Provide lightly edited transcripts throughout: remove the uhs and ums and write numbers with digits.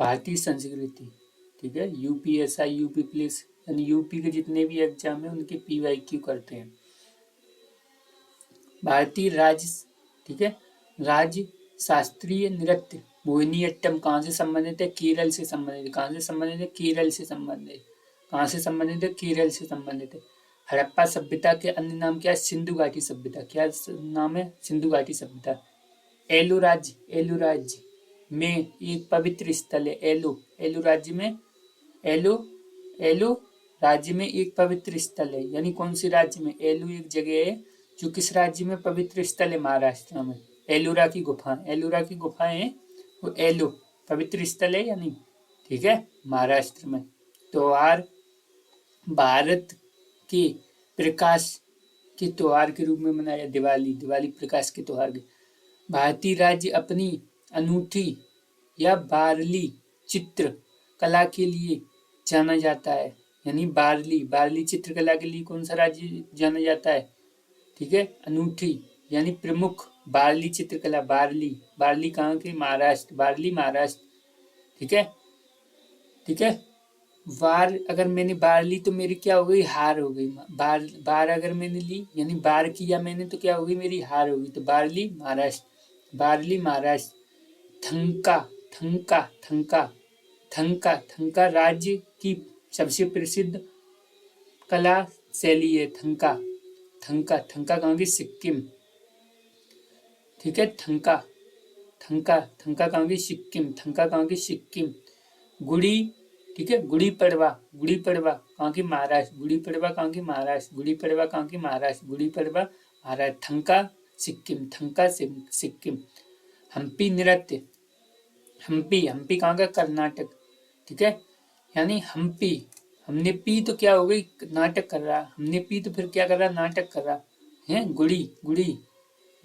भारतीय संस्कृति, ठीक है। यूपीएसआई, यूपी पुलिस यानी यूपी के जितने भी एग्जाम है उनके पीवाईक्यू करते हैं। भारतीय राज्य, ठीक है, राज्य शास्त्रीय नृत्य मोहिनीअट्टम कहाँ से संबंधित है? केरल से संबंधित है। कहाँ से संबंधित है? केरल से संबंधित। कहाँ से संबंधित है? केरल से संबंधित है। हड़प्पा सभ्यता के अन्य नाम क्या है? सिंधु घाटी सभ्यता। क्या नाम है? सिंधु घाटी सभ्यता। एलो राज्य में एक पवित्र स्थल है। एलो राज्य में, एलो राज्य में एक पवित्र स्थल है। यानी कौन सी राज्य में? एलो एक जगह है जो किस राज्य में पवित्र स्थल है? महाराष्ट्र में। एलोरा की गुफाएं हैं वो एलो पवित्र स्थल है यानी, ठीक है, महाराष्ट्र में। त्योहार भारत के प्रकाश के त्योहार के रूप में मनाया। दिवाली प्रकाश के त्योहार के। भारतीय राज्य अपनी अनूठी या बारली चित्र कला के लिए जाना जाता है। यानी बारली चित्रकला के लिए कौन सा राज्य जाना जाता है? ठीक है, अनूठी यानी प्रमुख बारली चित्रकला। बारली कहाँ के? महाराष्ट्र। बारली महाराष्ट्र, ठीक है। वार अगर मैंने बार ली तो मेरी क्या हो गई? हार हो गई। बार अगर मैंने ली यानी बार किया मैंने तो क्या होगी? मेरी हार होगी। तो बारली महाराष्ट्र। थंका राज्य की सबसे प्रसिद्ध कला शैली है। थंका कहाँ की? सिक्किम, ठीक है। थंका कहाँ की? सिक्किम। गुड़ी, ठीक है। गुड़ी पड़वा कहाँ की? महाराष्ट्र। गुड़ी पड़वा कहाँ की? महाराष्ट्र। थंका सिक्किम। हम्पी नृत्य, हम्पी कहाँ का? कर्नाटक, ठीक है। यानी हम्पी, हमने पी तो क्या हो गई? नाटक कर रहा। हमने पी तो फिर क्या कर रहा? नाटक कर रहा है।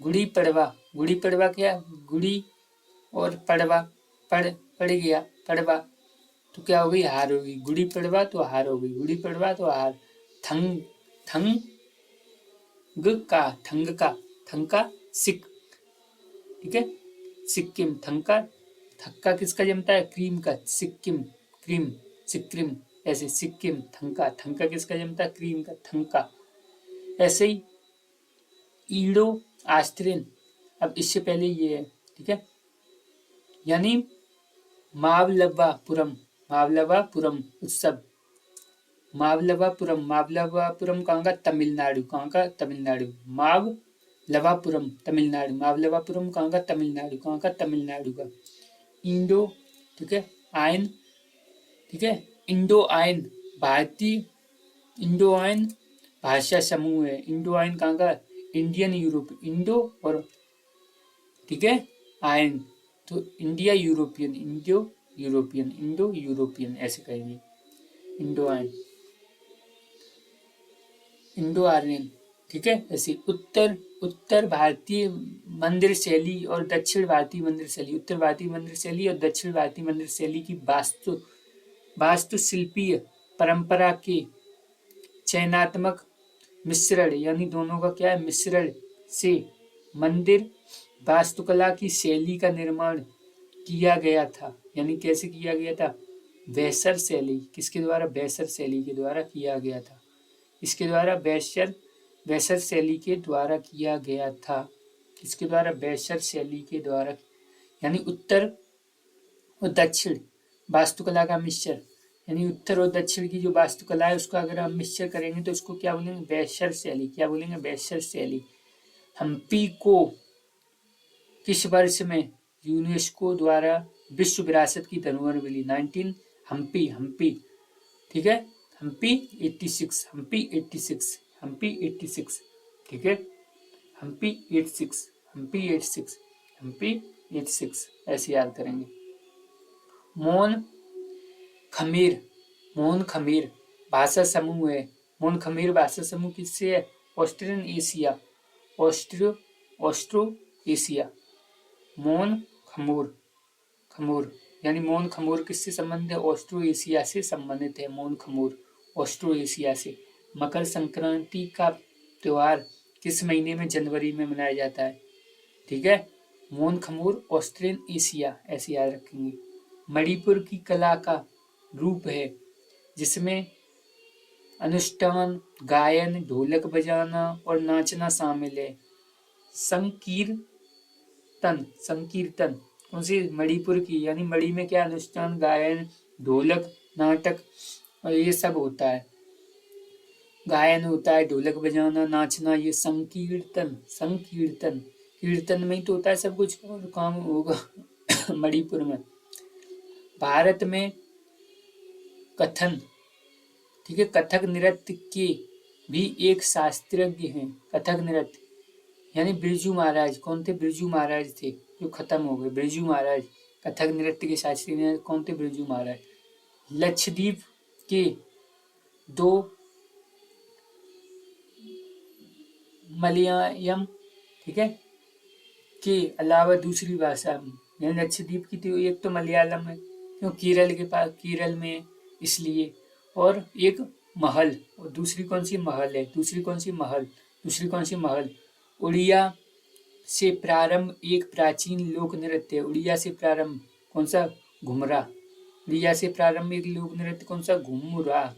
गुड़ी पड़वा क्या? गुड़ी और पड़वा पड़ गया पड़वा तो क्या हो गई? हार होगी। गुड़ी पड़वा तो हार हो गई। थंका सिक, ठीक है। सिक्किम। थक्का किसका जमता है? क्रीम का। सिक्किम ऐसे। सिक्किम। थंका किसका जमता है? क्रीम का। थंका। ऐसे ही ईडो आस्ट्रियन, अब इससे पहले ये है, ठीक है। यानी मावलवापुरम उत्सव। मावलवापुरम कहाँ का? तमिलनाडु। मावलवापुरम कहाँ का? तमिलनाडु का। इंडो, ठीक है, आयन, ठीक है। इंडो आयन भारतीय इंडो आयन भाषा समूह है। इंडो आयन कहाँ का? Indian Europe. इंडो और, ठीक है, आयन तो इंडिया यूरोपियन। इंडो यूरोपियन ऐसे कहेंगे। इंडो आर्यन, ठीक है। ऐसे उत्तर भारतीय मंदिर शैली और दक्षिण भारतीय मंदिर शैली। उत्तर भारतीय मंदिर शैली और दक्षिण भारतीय मंदिर शैली की वास्तुशिल्पीय परंपरा के चयनात्मक मिश्रण, यानी दोनों का क्या है? मिश्रण से मंदिर वास्तुकला की शैली का निर्माण किया गया था। यानी कैसे किया गया था? वेसर शैली। किसके द्वारा? वेसर शैली के द्वारा किया गया था। इसके द्वारा वेसर शैली के द्वारा किया गया था। किसके द्वारा? वेसर शैली के द्वारा। यानी उत्तर और दक्षिण वास्तुकला का मिश्रण, यानी उत्तर और दक्षिण की जो वास्तुकला है उसका अगर हम मिश्रण करेंगे तो उसको क्या बोलेंगे? वेसर शैली। क्या बोलेंगे? वेसर शैली। हम्पी को किस वर्ष में यूनेस्को द्वारा विश्व विरासत की धरोहर मिली? 19 हम्पी, ठीक है। हम्पी 86, ठीक है। हम्पी 86 ऐसे याद करेंगे। मोन खमीर भाषा समूह है। मोन खमीर भाषा समूह किससे है? Austro Asia. मोन खमूर यानी मोन खमूर किससे संबंधित है? ऑस्ट्रो एशिया से संबंधित है। मोन खमूर ऑस्ट्रो एशिया से। मकर संक्रांति का त्योहार किस महीने में? जनवरी में मनाया जाता है, ठीक है। मोन खमूर ऑस्ट्रेन एशिया ऐसे याद रखेंगे। मणिपुर की कला का रूप है जिसमें अनुष्ठान, गायन, ढोलक बजाना और नाचना शामिल है। संकीर्तन कौन सी? मणिपुर की, यानी मणि में क्या अनुष्ठान, गायन, ढोलक, नाटक और ये सब होता है। गायन होता है, ढोलक बजाना, नाचना, ये संकीर्तन कीर्तन में ही तो होता है सब कुछ, और काम होगा मणिपुर में। भारत में कथन, ठीक है, कथक नृत्य के भी एक शास्त्रज्ञ हैं। कथक नृत्य यानी बिरजू महाराज। कौन थे? बिरजू महाराज थे जो खत्म हो गए। बिरजू महाराज कथक नृत्य के शास्त्रीय कौन थे? बिरजू महाराज। लक्षद्वीप के दो मलयालम, ठीक है, के अलावा दूसरी भाषा, यानी लक्षद्वीप की तो एक तो मलयालम है, क्यों? केरल के पास, केरल में इसलिए, और एक महल, और दूसरी कौन सी? महल है। दूसरी कौन सी? महल। उड़िया से प्रारंभ एक प्राचीन लोक नृत्य है। उड़िया से प्रारंभ कौन सा? घुमरा। उड़िया से प्रारंभ एक लोक नृत्य कौन सा? घुमरा।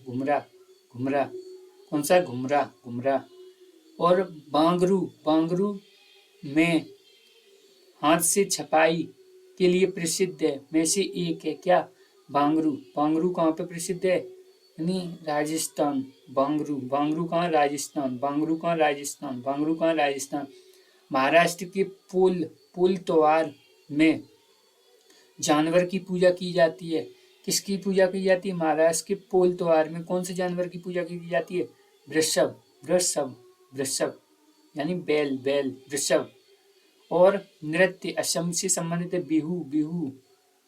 कौन सा? घुमरा। और बांगरू में हाथ से छपाई के लिए प्रसिद्ध है में से एक है। क्या? बांगरू कहाँ पे प्रसिद्ध है? यानी राजस्थान। बांगरू कहाँ? राजस्थान। महाराष्ट्र के पोल त्योहार में जानवर की पूजा की जाती है। किसकी पूजा की जाती है? महाराष्ट्र के पोल त्योहार में कौन से जानवर की पूजा की जाती है? वृषभ यानी बैल, वृषभ। और नृत्य असम से संबंधित है। बिहू,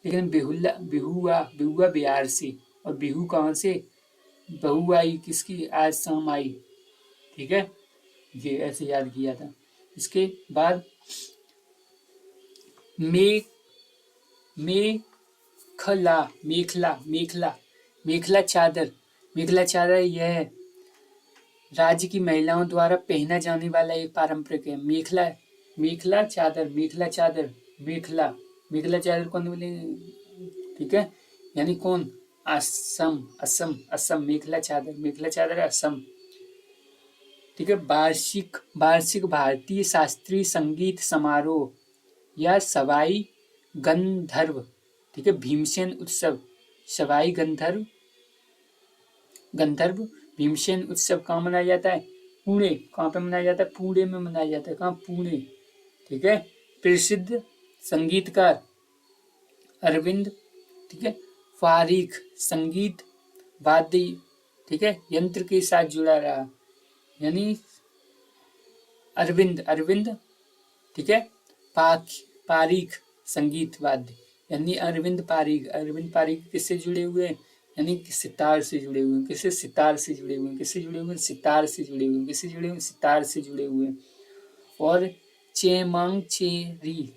लेकिन बिहुआ बिहार से, और बिहू कहाँ से? बहू आई किसकी? आज शाम आई, ठीक है, ये ऐसे याद किया था। इसके बाद मेखला चादर यह राज्य की महिलाओं द्वारा पहना जाने वाला एक पारंपरिक है। मेखला चादर कौन बोले? ठीक है, यानी कौन? असम मेखला चादर असम, ठीक है। वार्षिक भारतीय शास्त्रीय संगीत समारोह या सवाई गंधर्व, ठीक है, भीमसेन उत्सव। सवाई गंधर्व भीमसेन उत्सव कहाँ मनाया जाता है? पुणे। कहाँ पे मनाया जाता है? पुणे में मनाया जाता है। कहाँ? पुणे, ठीक है। प्रसिद्ध संगीतकार अरविंद, ठीक है, फारिक संगीत वाद्य, ठीक है, यंत्र के साथ जुड़ा रहा, यानी अरविंद, ठीक है, पारिक संगीत वाद्य, यानी अरविंद पारिक किससे जुड़े हुए हैं? यानी सितार से जुड़े हुए हैं। किससे? सितार से जुड़े हुए हैं। किससे जुड़े हुए हैं? सितार से जुड़े हुए हैं। किससे जुड़े हुए हैं? सितार से जुड़े हुए हैं। और चेमांग चेरी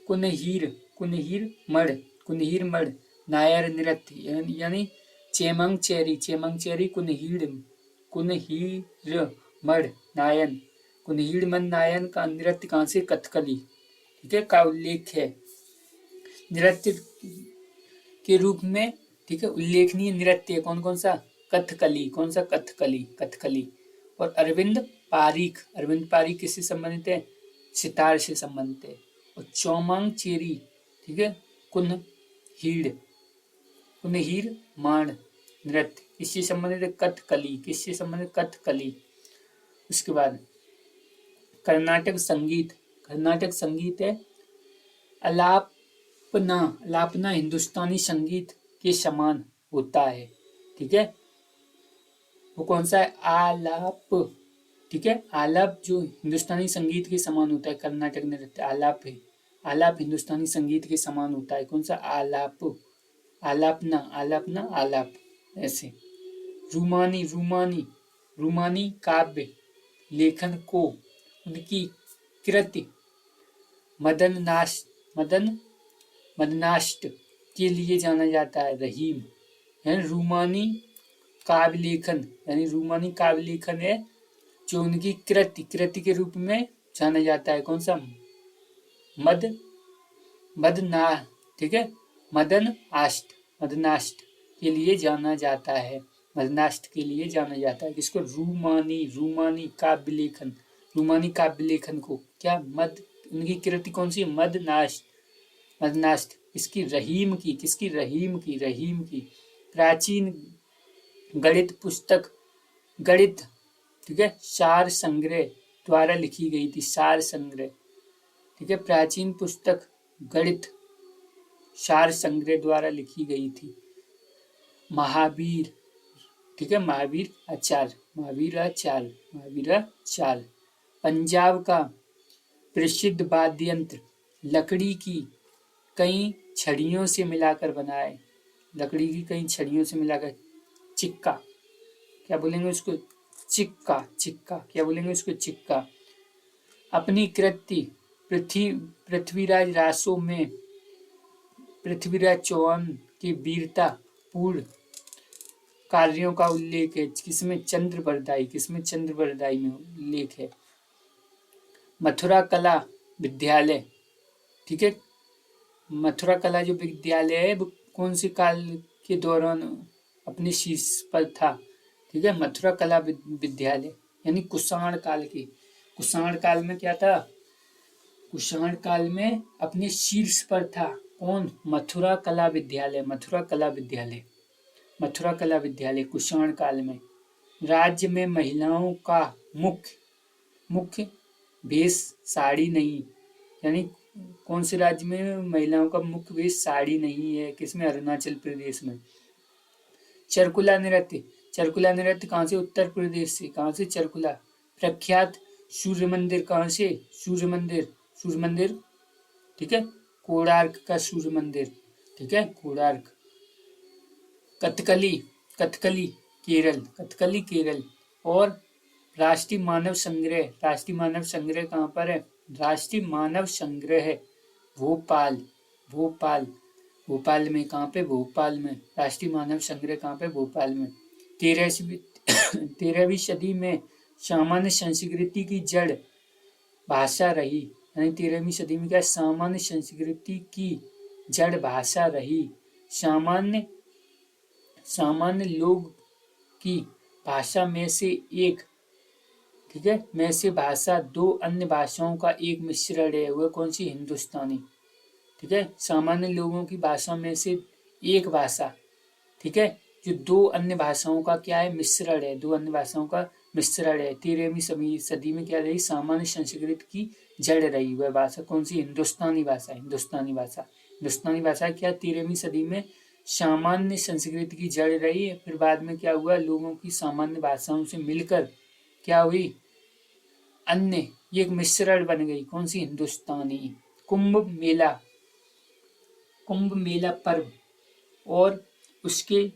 कुनहीर मड़ नायर नृत्य, यानी चेमांग चेरी कुनहीर मड़ नायन का नृत्य कहाँ से? कथकली, ठीक है, का उल्लेख है नृत्य के रूप में, ठीक है, उल्लेखनीय नृत्य कौन सा? कथकली। कौन सा? कथकली। और अरविंद पारिक किससे संबंधित है? सितार से संबंधित है। और चौमांग चेरी, ठीक है, कुनहीर माण नृत्य किससे संबंधित है? कथकली। उसके बाद कर्नाटक संगीत है। अलापना हिंदुस्तानी संगीत के समान होता है, ठीक है। वो कौन सा है? आलाप, ठीक है, आलाप जो हिंदुस्तानी संगीत के समान होता है। कर्नाटक नृत्य आलाप है। आलाप हिंदुस्तानी संगीत के समान होता है। कौन सा? आलाप, ऐसे। रूमानी काव्य लेखन को उनकी कृति मदनाष्ट के लिए जाना जाता है। रहीम यानी रूमानी काव्य लेखन है जो उनकी कृति के रूप में जाना जाता है। कौन सा? मदना, ठीक है, मदनाष्ट के लिए जाना जाता है, मदनाष्ट के लिए जाना जाता है। किसको? रूमानी काव्य लेखन, रूमानी काव्य लेखन को क्या मद, इनकी कृति कौन सी? मदनाष्ट। इसकी रहीम की, किसकी? रहीम की प्राचीन गणित पुस्तक, गणित, ठीक है, सार संग्रह द्वारा लिखी गई थी, सार संग्रह, ठीक है, प्राचीन पुस्तक गणित सार संग्रह द्वारा लिखी गई थी। महावीर, ठीक है, महावीर आचार्य। पंजाब का प्रसिद्ध वाद्य यंत्र लकड़ी की कई छड़ियों से मिलाकर बनाए, लकड़ी की कई छड़ियों से मिलाकर, चिक्का, क्या बोलेंगे उसको? चिक्का, क्या बोलेंगे उसको? चिक्का। अपनी कृति पृथ्वीराज रासो में पृथ्वीराज चौहान की वीरता पूर्ण कार्यों का उल्लेख है, किसमें? चंद्रबरदाई में उल्लेख है। मथुरा कला विद्यालय, ठीक है, मथुरा कला जो विद्यालय है वो कौन से काल के दौरान अपने शीर्ष पर था? ठीक है, मथुरा कला विद्यालय, यानी कुषाण काल में क्या था? कुषाण काल में अपने शीर्ष पर था। कौन? मथुरा कला विद्यालय कुषाण काल में। राज्य में महिलाओं का मुख्य वेश साड़ी नहीं, यानी कौन से राज्य में महिलाओं का मुख्य वेश साड़ी नहीं है? किसमें? अरुणाचल प्रदेश में। चरकुला नृत्य कहाँ से? उत्तर प्रदेश से। कहाँ से? चरकुला। प्रख्यात सूर्य मंदिर कहाँ से? सूर्य मंदिर, ठीक है, कोणार्क का सूर्य मंदिर, ठीक है, कोणार्क। कथकली केरल। और राष्ट्रीय मानव संग्रह कहाँ पर है? राष्ट्रीय मानव संग्रह भोपाल में। कहाँ पे? भोपाल में। राष्ट्रीय मानव संग्रह कहाँ पे? भोपाल में। 13वीं सदी में सामान्य संस्कृति की जड़ भाषा रही, यानी 13वीं सदी में क्या? सामान्य संस्कृति की जड़ भाषा रही। सामान्य लोग की भाषा में से एक, ठीक है, में से भाषा दो अन्य भाषाओं का एक मिश्रण है, वह कौन सी? हिंदुस्तानी, ठीक है, सामान्य लोगों की भाषा में से एक भाषा, ठीक है, जो दो अन्य भाषाओं का क्या है? मिश्रण है, 13वीं सदी में क्या रही? सामान्य संस्कृत की जड़ रही, वह भाषा कौन सी? हिंदुस्तानी भाषा क्या? 13वीं सदी में सामान्य संस्कृत की जड़ रही। फिर बाद में क्या हुआ? लोगों की सामान्य भाषाओं से मिलकर क्या हुई? अन्य, ये एक मिश्रण बन गई, कौन सी? हिंदुस्तानी। कुंभ मेला पर्व और उसके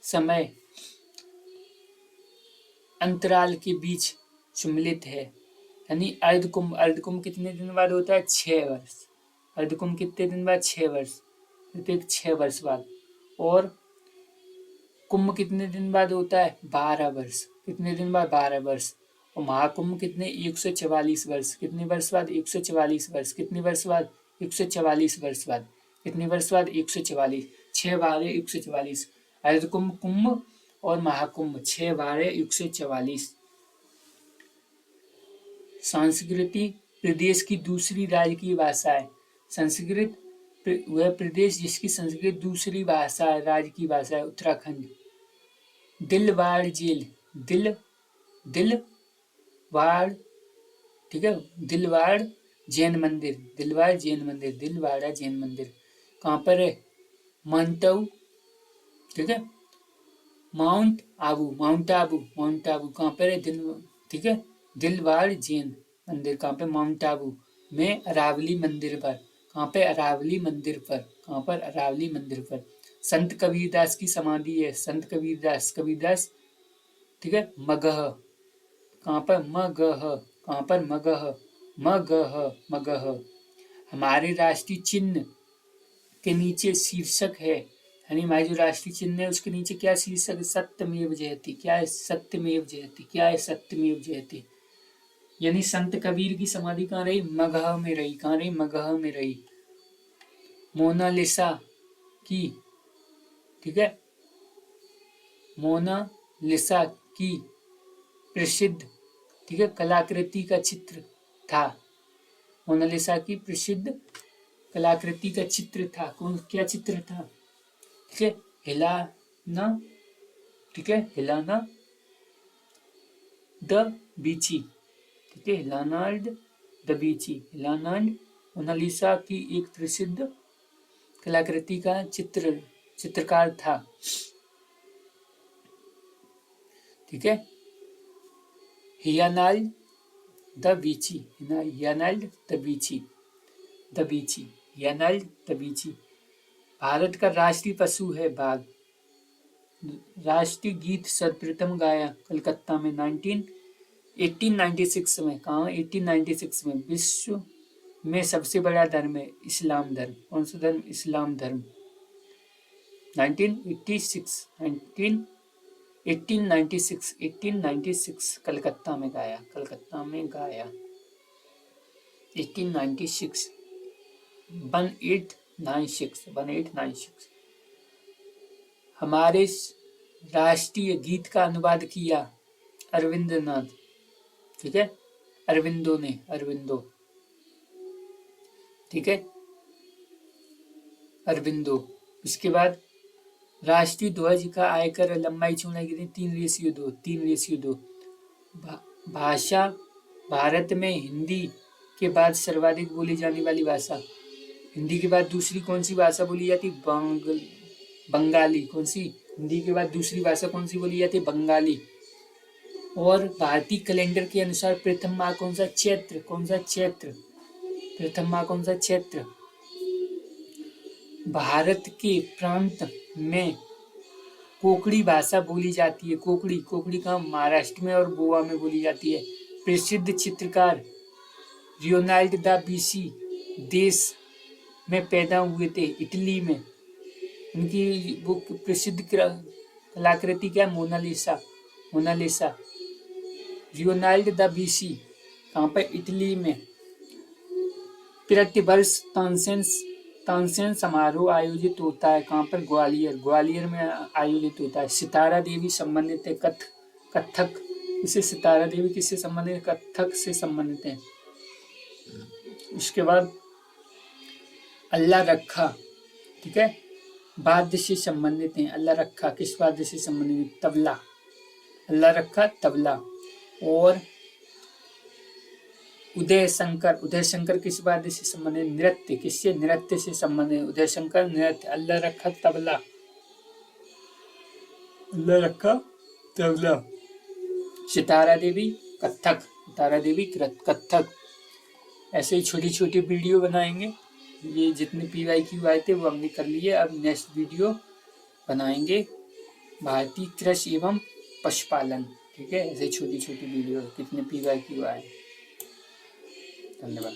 समय अंतराल के बीच सम्मिलित है, यानी अर्धकुंभ कितने दिन बाद होता है? 6 वर्ष। अर्धकुंभ कितने दिन बाद? 6 वर्ष, प्रत्येक 6 वर्ष बाद। और कुंभ कितने दिन बाद होता है? 12 वर्ष। कितने दिन बाद? 12 वर्ष। और महाकुंभ कितने? 144 वर्ष। कितने वर्ष बाद? 144 वर्ष। कितने वर्ष बाद? 144 वर्ष बाद। कितने वर्ष बाद? 144। 6 12 144। अर्धकुंभ, कुंभ और महाकुंभ, 6 12 144। संस्कृति प्रदेश की दूसरी राजकीय भाषा है। संस्कृत वह प्रदेश जिसकी संस्कृत दूसरी भाषा है, राजकीय भाषा है, उत्तराखंड। दिलवाड़ जेल, दिलवाड़, ठीक है, दिलवाड़ा जैन मंदिर कहाँ पर है? ठीक है, माउंट आबू कहाँ पर है? ठीक है, दिलवाड़ जैन मंदिर कहाँ पे? माउंट आबू में अरावली मंदिर पर। कहाँ पे? अरावली मंदिर पर। कहाँ पर? अरावली मंदिर पर। संत कबीरदास की समाधि है, संत कबीरदास, ठीक है, मगह, कहाँ पर? मगह, कहाँ पर? मगह। हमारे राष्ट्रीय चिन्ह के नीचे शीर्षक है, यानी हमारी जो राष्ट्रीय चिन्ह है उसके नीचे क्या शीर्षक है? सत्यमेव जयते। क्या है? सत्यमेव जयते। यानी संत कबीर की समाधि कहाँ रही? मगह में रही। कहाँ रही? मगह में रही। मोनालिसा की, ठीक है, मोनालिसा की प्रसिद्ध, ठीक है, कलाकृति का चित्र था। मोनालिसा की प्रसिद्ध कलाकृति का चित्र था। कौन, क्या चित्र था? ठीक है, हेलाना, ठीक है, हेलाना द बीची, ठीक है, हेलानाल्ड द बीची, हेलानाल्ड मोनालिसा की एक प्रसिद्ध कलाकृति का चित्रकार था। ठीक है, हियानाल्ड द बीची, हियानाल्ड द बीची, द बीची, हियानाल्ड द बीची। भारत का राष्ट्रीय पशु है बाघ। राष्ट्रीय गीत सर्वप्रथम गाया कलकत्ता में 1896 में। कहाँ? 1896 में। विश्व में सबसे बड़ा धर्म है इस्लाम धर्म। कौन सा धर्म? इस्लाम धर्म। 1896 कलकत्ता में गाया, कलकत्ता में गाया 1896, 1896। हमारे राष्ट्रीय गीत का अनुवाद किया अरविंदनाथ, ठीक है, अरविंदो ने, अरविंदो, ठीक है, अरविंदो। इसके बाद राष्ट्रीय ध्वज का आयकर लंबाई चौड़ाई कितनी? 3:2, 3:2। भाषा भारत में हिंदी के बाद सर्वाधिक बोली जाने वाली भाषा। हिंदी के बाद दूसरी कौन सी भाषा बोली जाती? बंगाली। कौन सी? हिंदी के बाद दूसरी भाषा कौन सी बोली जाती है? बंगाली। और भारतीय कैलेंडर के अनुसार प्रथम माह कौन सा? चैत्र। कौन सा? चैत्र। प्रथम माह कौन सा? चैत्र। भारत के प्रांत में कोंकणी भाषा बोली जाती है। कोंकणी, कोंकणी का महाराष्ट्र में और गोवा में बोली जाती है। प्रसिद्ध चित्रकार लियोनार्डो दा विंची देश में पैदा हुए थे, इटली में। उनकी वो प्रसिद्ध कलाकृति क्या? Mona Lisa, Mona Lisa. Leonardo da Vinci कहाँ पर? इटली में। प्रतिवर्ष तानसेन समारोह आयोजित होता है। कहाँ पर? ग्वालियर, ग्वालियर में आयोजित होता है। सितारा देवी संबंधित है कथक। इसे सितारा देवी किससे संबंधित है? कथक से संबंधित है। इसके बाद अल्लाह रखा, ठीक है, वाद्य से संबंधित है। अल्लाह रखा किस वाद्य से संबंधित है? तबला। अल्लाह रखा तबला। और उदय शंकर, उदय शंकर किस वाद्य से संबंधित? नृत्य। किससे? नृत्य से संबंधित। उदय शंकर नृत्य। अल्लाह रखा तबला, अल्लाह रखा तबला। सितारा देवी कथक, सितारा देवी कथक। ऐसे ही छोटी छोटी वीडियो बनाएंगे। ये जितने PYQ आए थे वो हमने कर लिए। अब नेक्स्ट वीडियो बनाएंगे भारतीय कृषि एवं पशुपालन, ठीक है। ऐसे छोटी छोटी वीडियो कितने PYQ आए। धन्यवाद।